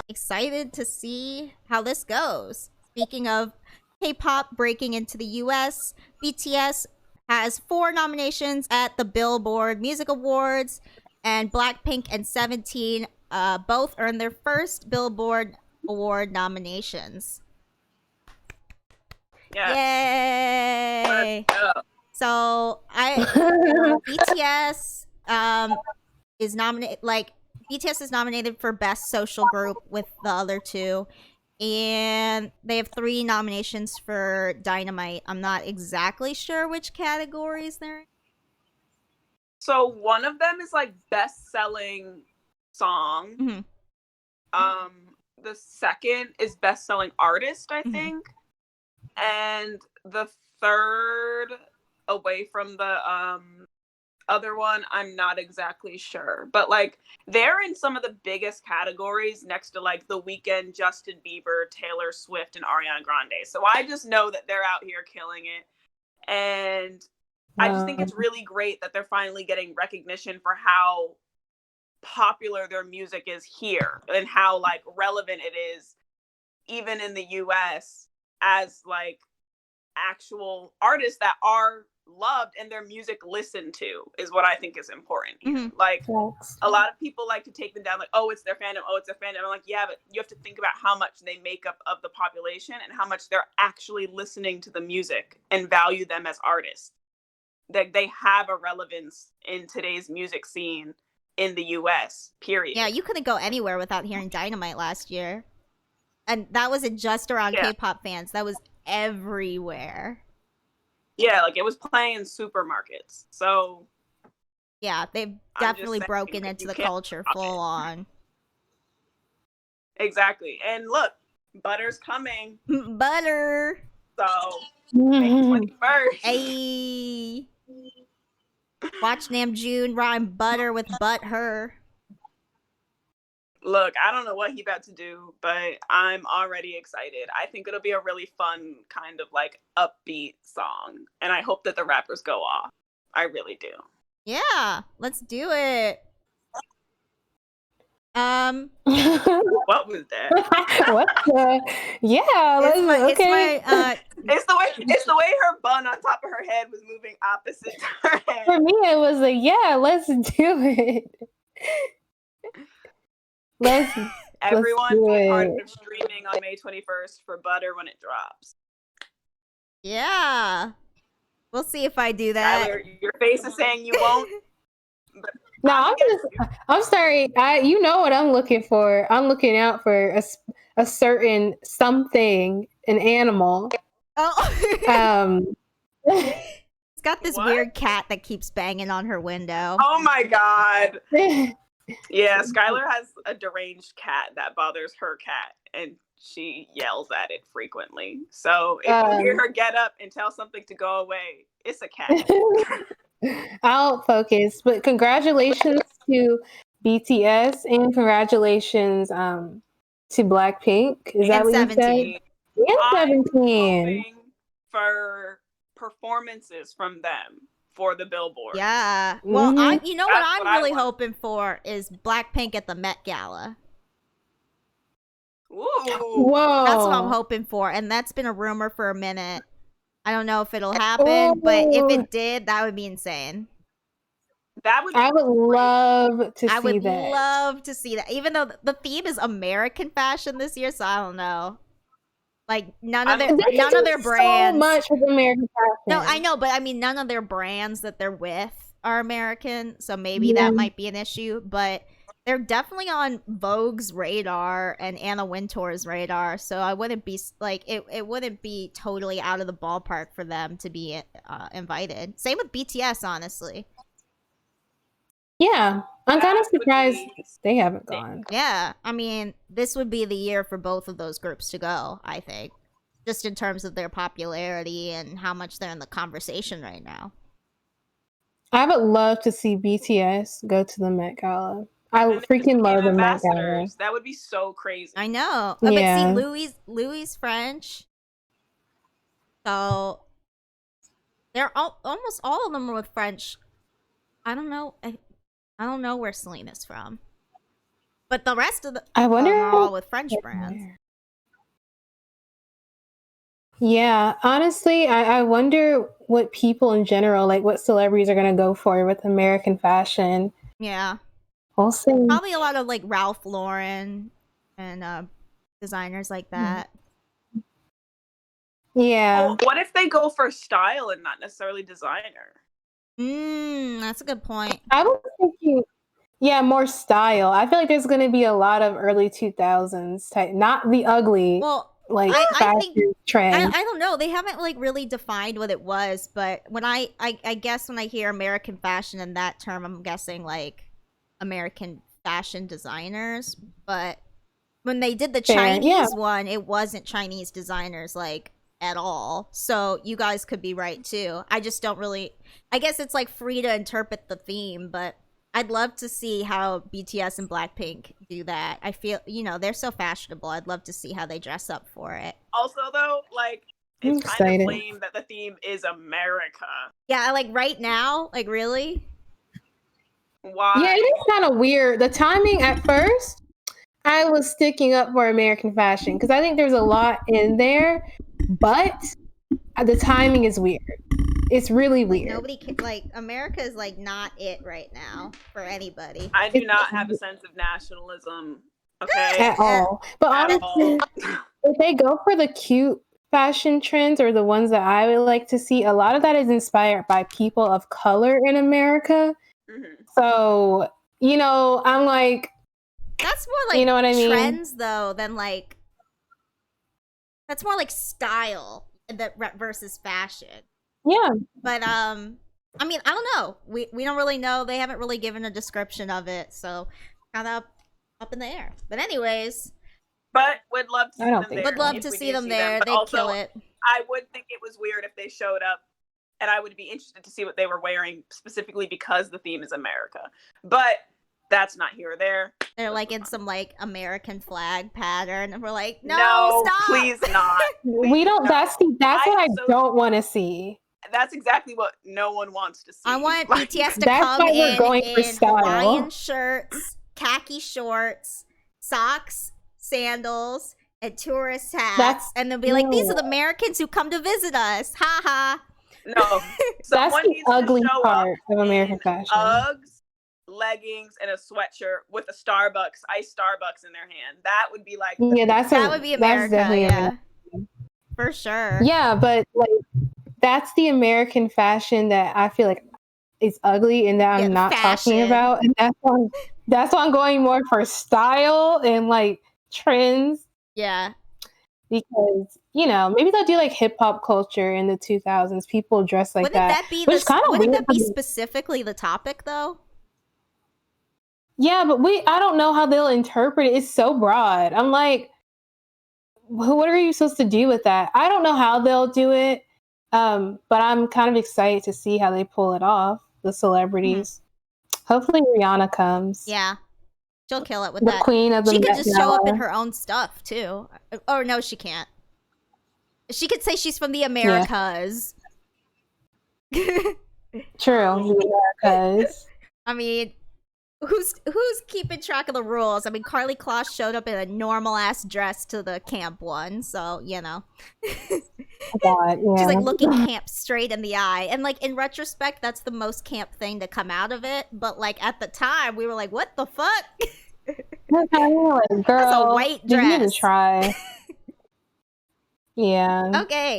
excited to see how this goes. Speaking of K-pop breaking into the US, BTS has 4 nominations at the Billboard Music Awards, and Blackpink and 17 both earned their first Billboard Award nominations. Yes. Yay! So BTS is nominated. Like BTS is nominated for Best Social Group with the other 2, and they have 3 nominations for Dynamite. I'm not exactly sure which categories they're in. So one of them is like best-selling song. Mm-hmm. The second is best-selling artist, I think. And the third, away from the other one, I'm not exactly sure. But like they're in some of the biggest categories next to like The Weeknd, Justin Bieber, Taylor Swift, and Ariana Grande. So I just know that they're out here killing it. And I just think it's really great that they're finally getting recognition for how popular their music is here and how like relevant it is even in the US as like actual artists that are loved and their music listened to is what I think is important here. Like a lot of people like to take them down like, oh, it's their fandom, I'm like, yeah, but you have to think about how much they make up of the population and how much they're actually listening to the music and value them as artists. That they have a relevance in today's music scene in the US, period. Yeah, you couldn't go anywhere without hearing Dynamite last year. And that wasn't just around K-pop fans. That was everywhere. Yeah, like it was playing in supermarkets. So yeah, they've definitely broken into the culture full on. Exactly. And look, Butter's coming. Butter. So May 21st. Hey. Watch Namjoon rhyme butter with butt her. Look, I don't know what he about to do, but I'm already excited. I think it'll be a really fun kind of like upbeat song. And I hope that the rappers go off. I really do. Yeah, let's do it. What was that? What the? Yeah, okay. It's the way her bun on top of her head was moving opposite to her head. For me, it was like, yeah, let's do it. Everyone be part of streaming on May 21st for Butter when it drops. Yeah. We'll see if I do that. Tyler, your face is saying you won't. No, I'm sorry. You know what I'm looking for. I'm looking out for a certain something, an animal. Oh. It's got this weird cat that keeps banging on her window. Oh my god. Yeah, Skylar has a deranged cat that bothers her cat, and she yells at it frequently. So if you hear her get up and tell something to go away, it's a cat. I'll focus, but congratulations to BTS and congratulations to Blackpink. Is that what 17. you said? And 17. For performances from them for the Billboard. Yeah. Well, you know what I'm really hoping for is Blackpink at the Met Gala. Ooh. Whoa. That's what I'm hoping for, and that's been a rumor for a minute. I don't know if it'll happen, but if it did, that would be insane. I would love to see that. I would love to see that. Even though the theme is American fashion this year, so I don't know. Like none of their brands. So much with American fashion. No, I know, but I mean none of their brands that they're with are American, so maybe that might be an issue. But they're definitely on Vogue's radar and Anna Wintour's radar, so I wouldn't be like it wouldn't be totally out of the ballpark for them to be invited. Same with BTS, honestly. Yeah, I'm kind of surprised they haven't gone. Yeah, I mean, this would be the year for both of those groups to go, I think. Just in terms of their popularity and how much they're in the conversation right now. I would love to see BTS go to the Met Gala. I freaking love the Met Gala. That would be so crazy. I know. Yeah. But see, Louis French. So they're almost all of them are with French. I don't know. I don't know where Selena's from. But the rest of the I wonder are all with French brands. Yeah, honestly, I wonder what people in general, like what celebrities are gonna go for with American fashion. Yeah. We'll see. Probably a lot of like Ralph Lauren and designers like that. Yeah. Well, what if they go for style and not necessarily designer? That's a good point. I was thinking, yeah, more style. I feel like there's gonna be a lot of early 2000s type, not the ugly, Well, like I fashion think trend. I don't know. They haven't like really defined what it was, but when I guess when I hear American fashion in that term, I'm guessing like American fashion designers. But when they did the Fair, yeah. Chinese one, it wasn't Chinese designers like at all. So you guys could be right too. I just don't really. I guess it's like free to interpret the theme, but I'd love to see how BTS and Blackpink do that. I feel, they're so fashionable. I'd love to see how they dress up for it. Also, though, like, I'm it's kind excited. of lame that the theme is America. Yeah, like right now, like really? Why? Yeah, it is kind of weird. The timing at first, I was sticking up for American fashion because I think there's a lot in there, but the timing is weird. It's really Like weird. nobody can, like America is like not it right now for anybody. I do not have a sense of nationalism, okay? At all. But At honestly, all. if they go for the cute fashion trends or the ones that I would like to see, a lot of that is inspired by people of color in America. Mhm. So, I'm like, That's more like you know what I mean? trends though than like that's more like style versus fashion. Yeah. But I mean, I don't know. We don't really know. They haven't really given a description of it, so kind of up in the air. But anyways, But would love to see them there. would love if to we see do them there. But They'd also, kill it. I would think it was weird if they showed up, and I would be interested to see what they were wearing specifically because the theme is America. But that's not here or there. They're like in some like American flag pattern, and we're like, no, stop, please not. We don't. No. That's what I don't want to see. That's exactly what no one wants to see. I want Like, BTS to That's come why we're in going for style. Hawaiian shirts, khaki shorts, socks, sandals, and tourist hats, and they'll be like, "These are the Americans who come to visit us." Ha ha. No, That's someone the needs to ugly show part up of American in fashion. Uggs, leggings, and a sweatshirt with a iced Starbucks in their hand. That would be like that would be America. Yeah, America. for sure. Yeah, but like that's the American fashion that I feel like is ugly and that I'm not talking about, and that's why I'm going more for style and like trends. Yeah, because maybe they'll do like hip hop culture in the 2000s. People dress like wouldn't that be wouldn't that be specifically the topic though? Yeah, but I don't know how they'll interpret it. It's so broad. I'm like, what are you supposed to do with that? I don't know how they'll do it. But I'm kind of excited to see how they pull it off, the celebrities. Mm-hmm. Hopefully Rihanna comes. Yeah. She'll kill it with the that. Queen of the She could just show up in her own stuff too. Or no, she can't. She could say she's from the Americas. Yeah. True, the Americas. I mean, who's keeping track of the rules? I mean, Carly Kloss showed up in a normal ass dress to the camp one, so God, yeah. She's like looking camp straight in the eye, and like in retrospect, that's the most camp thing to come out of it. But like at the time, we were like, "What the fuck?" Like, girl, that's a white dress. You need to try. Yeah. Okay.